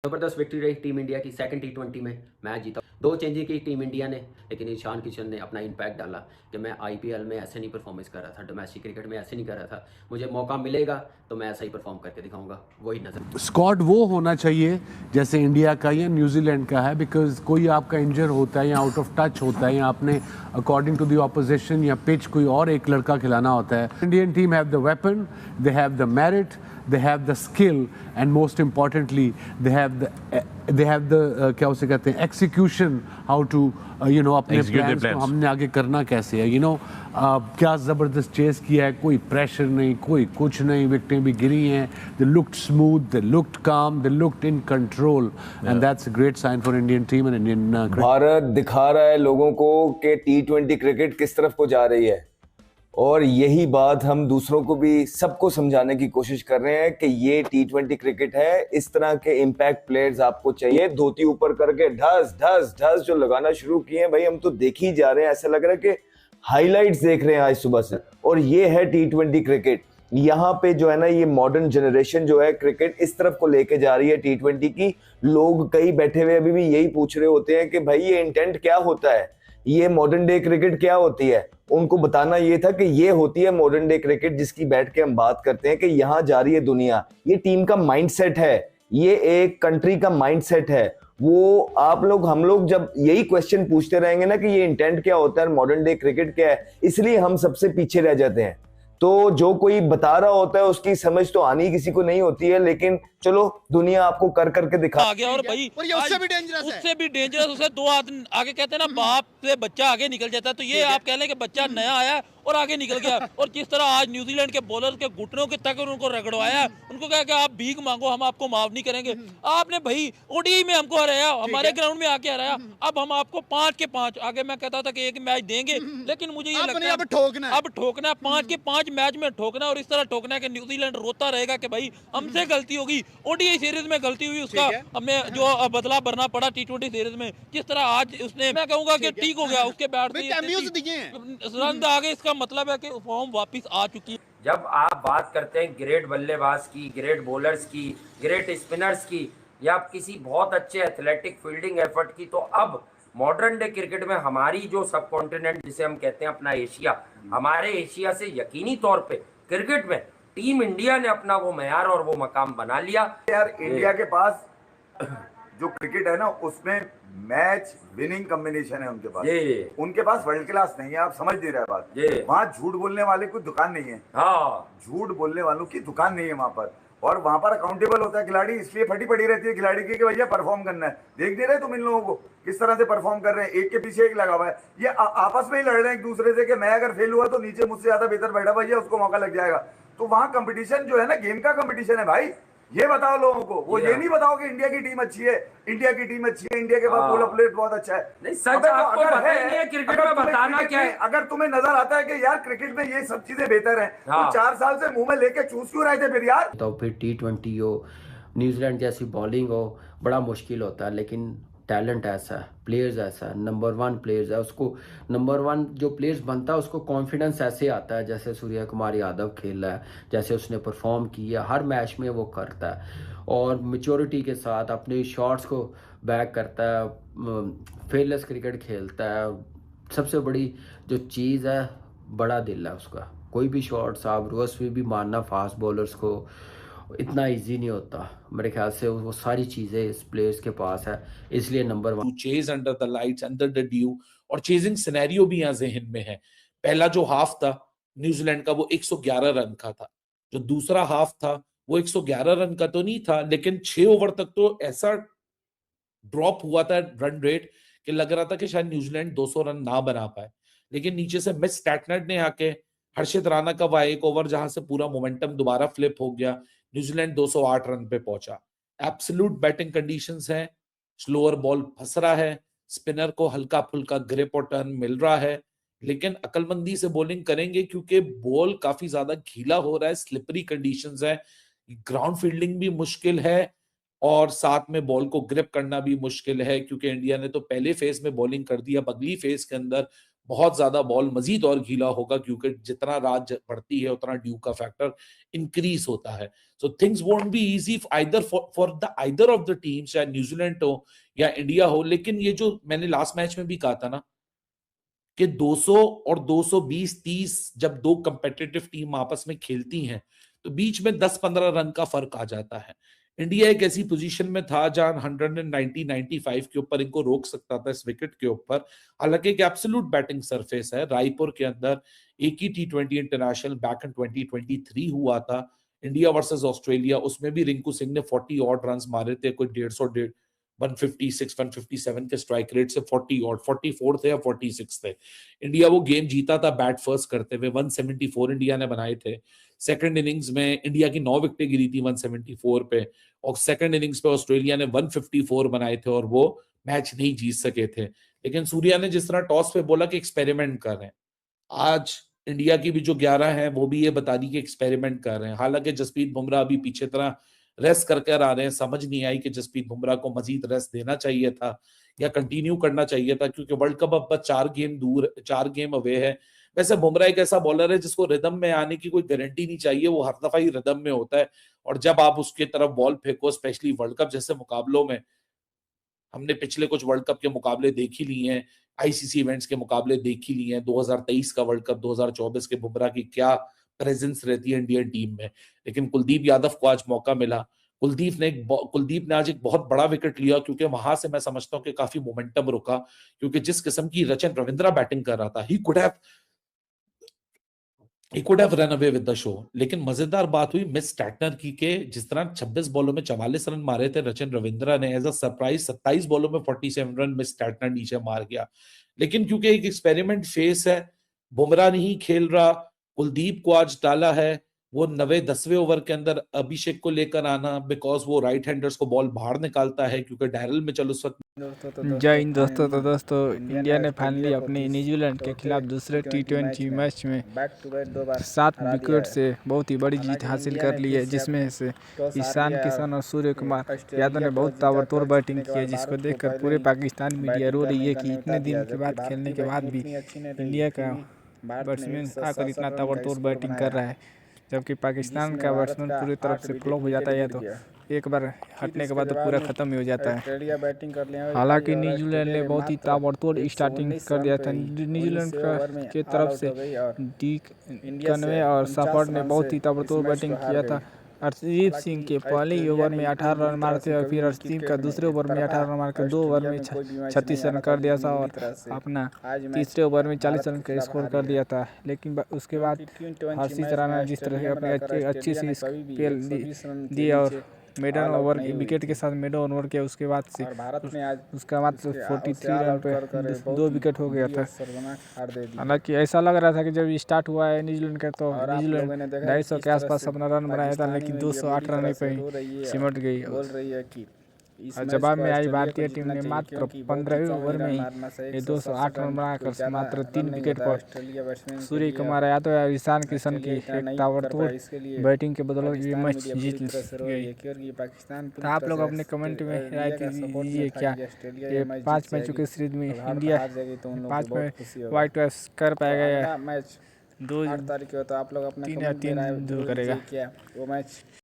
जबरदस्त विक्ट्री रही team India की सेकंड टी20 में मैच जीता। 2 चेंजिंग की टीम इंडिया ने, लेकिन ईशान किशन ने अपना इम्पैक्ट डाला कि मैं आईपीएल में ऐसे नहीं परफॉर्मेंस कर रहा था, डोमेस्टिक क्रिकेट में ऐसे नहीं कर रहा था, मुझे मौका मिलेगा तो मैं ऐसा ही परफॉर्म करके दिखाऊंगा। वही नजर स्क्वाड वो होना चाहिए जैसे इंडिया का या न्यूजीलैंड का है, बिकॉज कोई आपका इंजर होता है या आउट ऑफ टच होता है या आपने अकॉर्डिंग टू द ऑपोजिशन या पिच कोई और एक लड़का खिलाना होता है। Indian team have the weapon, they have the merit, they have the skill, and most importantly they have the क्या उसे कहते हैं execution, how to अपने plans को हमने आगे करना कैसे है, क्या ज़बरदस्त चेस किया है, कोई प्रेशर नहीं, कोई कुछ नहीं, विकेटें भी गिरी हैं, they looked smooth, they looked calm, they looked in control, and that's a great sign for Indian team and Indian cricket. Bharat दिखा रहा है लोगों को कि T20 क्रिकेट किस तरफ को जा रही है, और यही बात हम दूसरों को भी सबको समझाने की कोशिश कर रहे हैं कि ये T20 क्रिकेट है। इस तरह के इम्पैक्ट प्लेयर्स आपको चाहिए। धोती ऊपर करके ढस ढस ढस जो लगाना शुरू किए हैं भाई, हम तो देख ही जा रहे हैं, ऐसा लग रहा है कि हाइलाइट्स देख रहे हैं आज सुबह से। और ये है T20 क्रिकेट। यहाँ पे जो है ना, ये मॉडर्न जनरेशन जो है क्रिकेट इस तरफ को लेके जा रही है T20 की। लोग कई बैठे हुए अभी भी यही पूछ रहे होते हैं कि भाई ये इंटेंट क्या होता है, ये मॉडर्न डे क्रिकेट क्या होती है। उनको बताना ये था कि ये होती है मॉडर्न डे क्रिकेट, जिसकी बैठ के हम बात करते हैं कि यहाँ जा रही है दुनिया। ये टीम का माइंडसेट है, ये एक कंट्री का माइंडसेट है। वो आप लोग, हम लोग जब यही क्वेश्चन पूछते रहेंगे ना कि ये इंटेंट क्या होता है, मॉडर्न डे क्रिकेट क्या है, इसलिए हम सबसे पीछे रह जाते हैं। तो जो कोई बता रहा होता है उसकी समझ तो आनी किसी को नहीं होती है, लेकिन चलो दुनिया आपको कर करके दिखा आ गया। और भाई और ये उससे भी डेंजरस है, उससे भी डेंजरस, उसे 2 आदमी आगे कहते हैं ना, बाप से बच्चा आगे निकल जाता है। तो ये आप कह लें कि बच्चा नया आया और आगे निकल गया। और जिस तरह आज न्यूजीलैंड के बॉलर के घुटनों के तक उनको रगड़वाया, उनको कहा कि आप भीख मांगो, हम आपको माफ नहीं करेंगे। आपने भाई ओडीआई में हमको हराया, हमारे ग्राउंड में आके हराया, अब हम आपको 5 के 5, आगे मैं कहता था कि 1 मैच देंगे, लेकिन मुझे ये लगता है अब ठोकना है, अब ठोकना, 5 के 5 मैच में ठोकना। और इस तरह ठोकना है कि न्यूजीलैंड रोता रहेगा कि भाई हमसे गलती होगी, ओडीआई सीरीज में गलती हुई, उसका हमें जो बदला भरना पड़ा T20 सीरीज में। जिस तरह आज उसने, मैं कहूंगा कि ठीक हो गया, उसके बैट से रन आ गए, इसका मतलब है कि फॉर्म वापस आ चुकी है। जब आप बात करते हैं ग्रेट बल्लेबाज की, ग्रेट बॉलर्स की, ग्रेट स्पिनर्स की, या किसी बहुत अच्छे एथलेटिक फील्डिंग एफर्ट की, तो अब मॉडर्न डे क्रिकेट में हमारी जो सब कॉन्टिनेंट जिसे हम कहते हैं अपना एशिया, हमारे एशिया से यकीनी तौर पे क्रिकेट में टीम इंडिया ने अपना वो मैयार और वो मकाम बना लिया। यार इंडिया के पास जो क्रिकेट है ना, उसमें मैच विनिंग कॉम्बिनेशन है उनके पास। उनके पास वर्ल्ड क्लास नहीं है, आप समझ नहीं रहे बात। वहाँ झूठ बोलने वाले कोई दुकान नहीं है। हाँ, झूठ बोलने वालों की दुकान नहीं है वहाँ पर। और वहाँ पर अकाउंटेबल होता है खिलाड़ी, इसलिए फटी पड़ी रहती है खिलाड़ी की कि भैया परफॉर्म करना है। देख नहीं रहे तुम इन लोगों को किस तरह से परफॉर्म कर रहे हैं, एक के पीछे एक लगा हुआ है। ये आपस में ही लड़ रहे हैं एक दूसरे से कि मैं अगर फेल हुआ तो नीचे मुझसे ज्यादा बेहतर बैठा भैया, उसको मौका लग जाएगा। तो वहाँ कंपटीशन जो है ना, गेम का कंपटीशन है भाई। ये बताओ लोगों को, वो ये नहीं बताओ कि इंडिया की टीम अच्छी है, इंडिया की टीम अच्छी है, इंडिया के पास बॉलर प्लेयर बहुत अच्छा है। नहीं, सच आपको पता ही नहीं है क्रिकेट में बताना क्या है। अगर तुम्हें नजर आता है कि यार क्रिकेट में ये सब चीजें बेहतर हैं, तो 4 साल से मुंह में लेके चूस क्यों रहे थे फिर यार। तो फिर T20 हो, न्यूजीलैंड जैसी बॉलिंग हो, बड़ा मुश्किल होता है। लेकिन टैलेंट ऐसा है, प्लेयर्स ऐसा है, नंबर 1 प्लेयर्स है, उसको नंबर 1 जो प्लेयर्स बनता है उसको कॉन्फिडेंस ऐसे आता है, जैसे सूर्य कुमार यादव खेल रहा है, जैसे उसने परफॉर्म किया हर मैच में वो करता है, और मेच्योरिटी के साथ अपने शॉट्स को बैक करता है, फेयरलेस क्रिकेट खेलता है। सबसे बड़ी जो चीज़ है, बड़ा दिल है उसका। कोई भी शॉट्स आप रिवर्स में भी मारना फास्ट बॉलर्स को इतना इजी नहीं होता। मेरे ख्याल से वो सारी चीजें इस प्लेयर्स के पास है, इसलिए number 1। Chase under the lights, under the due, और चेजिंग सिनेरियो भी यहाँ ज़हन में है। पहला जो हाफ था न्यूजीलैंड का, वो 111 रन का था। जो दूसरा हाफ था वो 111 रन का तो नहीं था, लेकिन 6 ओवर तक तो ऐसा ड्रॉप हुआ था रन रेट कि लग रहा था कि शायद न्यूजीलैंड 200 रन ना बना पाए। लेकिन नीचे से मिस स्टैटनर ने आके हर्षित राणा का वह एक ओवर जहां से पूरा मोमेंटम दोबारा फ्लिप हो गया, न्यूजीलैंड 208 रन पे पहुंचा। एब्सोल्यूट बैटिंग कंडीशंस हैं, स्लोअर बॉल फंस रहा है, स्पिनर को हल्का फुल्का ग्रिप और टर्न मिल रहा है, लेकिन अकलमंदी से बॉलिंग करेंगे क्योंकि बॉल काफी ज्यादा गीला हो रहा है, स्लिपरी कंडीशंस है, ग्राउंड फील्डिंग भी मुश्किल है, और साथ में बॉल को ग्रिप करना भी मुश्किल है, क्योंकि इंडिया ने तो पहले फेज में बॉलिंग कर दी। अब अगली फेज के अंदर बहुत ज्यादा बॉल मजीद और गीला होगा, क्योंकि जितना रात बढ़ती है उतना ड्यू का फैक्टर इंक्रीज होता है। So things won't be easy either for the either of the teams, चाहे न्यूजीलैंड हो या इंडिया हो। लेकिन ये जो मैंने लास्ट मैच में भी कहा था ना कि 200 और 220-30 जब दो कंपेटिटिव टीम आपस में खेलती हैं तो बीच में 10-15 रन का फर्क आ जाता है। इंडिया एक ऐसी पोजीशन में था जहां 190-95 के ऊपर इनको रोक सकता था इस विकेट के ऊपर। हालांकि एक एब्सोल्यूट बैटिंग सरफेस है। रायपुर के अंदर एक ही T20 इंटरनेशनल बैक इन 2023 हुआ था, इंडिया वर्सेस ऑस्ट्रेलिया। उसमें भी रिंकू सिंह ने 40 ऑड रन मारे थे, कोई 150 156 157 के स्ट्राइक रेट से 40 और 44 थे या 46 थे। इंडिया वो गेम जीता था बैट फर्स्ट करते हुए। 174 इंडिया ने बनाए थे। सेकंड इनिंग्स में इंडिया की 9 विकेटें गिरी थी 174 पे, और सेकंड इनिंग्स पे ऑस्ट्रेलिया ने 154 बनाए थे और वो मैच नहीं जीत सके थे। लेकिन सूर्या ने जिस तरह टॉस पे बोला कि एक्सपेरिमेंट कर रहे हैं, आज इंडिया की भी जो 11 है वो भी ये बता दी कि एक्सपेरिमेंट कर रहे हैं। हालांकि जसप्रीत बुमराह अभी पीछे तरह रेस्ट करके आ रहे हैं। समझ नहीं आई कि जसप्रीत बुमराह को मजीद रेस्ट देना चाहिए था या कंटिन्यू करना चाहिए था, क्योंकि वर्ल्ड कप अब बस 4 गेम अवे है। वैसे बुमराह एक ऐसा बॉलर है जिसको रिदम में आने की कोई गारंटी नहीं चाहिए, वो हर दफा ही रिदम में होता है। और जब आप उसके तरफ बॉल फेंको, स्पेशली वर्ल्ड कप जैसे मुकाबलों में, हमने पिछले कुछ वर्ल्ड कप के मुकाबले देख ही लिए हैं, आईसीसी इवेंट्स के मुकाबले देख ही लिए हैं, 2023 का वर्ल्ड कप, 2024 के बुमराह की क्या प्रेजेंस रहती है इंडियन टीम में। लेकिन कुलदीप यादव को आज मौका मिला। कुलदीप ने आज एक बहुत बड़ा विकेट लिया, क्योंकि वहां से मैं समझता हूं कि काफी मोमेंटम रुका, क्योंकि जिस किस्म की रचन रविंद्रा बैटिंग कर रहा था, he could have run away with the show. लेकिन मजेदार बात हुई मिस स्टैटनर की के जिस तरह 26 बॉलों में 44 रन मारे थे रचन रविंद्रा ने, एज अ सरप्राइज 27 बॉलों में 47 रन मिस स्टैटनर नीचे मार गया। लेकिन क्योंकि एक एक्सपेरिमेंट फेस है, बुमराह नहीं खेल रहा, कुलदीप को आज डाला है। वो 90-10वें ओवर के अंदर अभिषेक को लेकर आना, बिकॉज वो राइट हैंडर्स को बॉल बाहर निकालता है, क्योंकि डैरल में चल उस वक्त। जय हिंद दोस्तों। तो दोस्तों इंडिया ने फाइनली अपने न्यूजीलैंड के खिलाफ दूसरे T20 मैच में 7 विकेट से बहुत ही बड़ी जीत हासिल कर ली है, जिसमें से ईशान किशन और सूर्य कुमार यादव ने बहुत ताबड़तोड़ बैटिंग की है, जिसको देखकर पूरे पाकिस्तान मीडिया रो रही है कि इतने दिन के बाद खेलने के बाद भी इंडिया का बैट्समैन आकर इतना ताबड़तोड़ बैटिंग कर रहा है, जबकि पाकिस्तान का बैट्समैन पूरी तरफ से फ्लॉप हो जाता है, तो एक बार हटने के बाद तो पूरा खत्म ही हो जाता है। हालांकि न्यूजीलैंड ने बहुत ही ताबड़तोड़ स्टार्टिंग कर दिया था। न्यूजीलैंड के तरफ से डी कनवे और सफर ने बहुत ही ताबड़तोड़ बैटिंग किया था। अर्शदीप सिंह के पहले ही ओवर में 18 रन मारे थे, और फिर अर्शदीप का दूसरे ओवर में 18 रन मार कर 2 ओवर में 36 रन कर दिया था, और अपना तीसरे ओवर में 40 रन का स्कोर कर दिया था। लेकिन उसके बाद हर्षित राणा जिस तरह से अपने अच्छी सी स्पेल दी और मेडन ओवर विकेट के साथ मेडन ओवर किया, उसके बाद से उसका मात्र 43 रन पे 2 विकेट हो गया था। हालांकि ऐसा लग रहा था कि जब स्टार्ट हुआ है न्यूजीलैंड का, तो न्यूजीलैंड 250 के आसपास अपना रन बनाया था, लेकिन 208 रन पे सिमट गई। और जवाब में आई भारतीय टीम ने मात्र 15वें ओवर में ही 208 रन बनाकर मात्र 3 विकेट पर सूर्य कुमार यादव और ईशान किशन की एक ताबड़तोड़ बैटिंग के बदौलत ये मैच जीत गई। तो आप लोग अपने कमेंट में राय दीजिए, क्या ये 5 मैचों के सीरीज में इंडिया 5 में व्हाइट वॉश कर पाएगा या 2 3 या 3 दूर करेगा?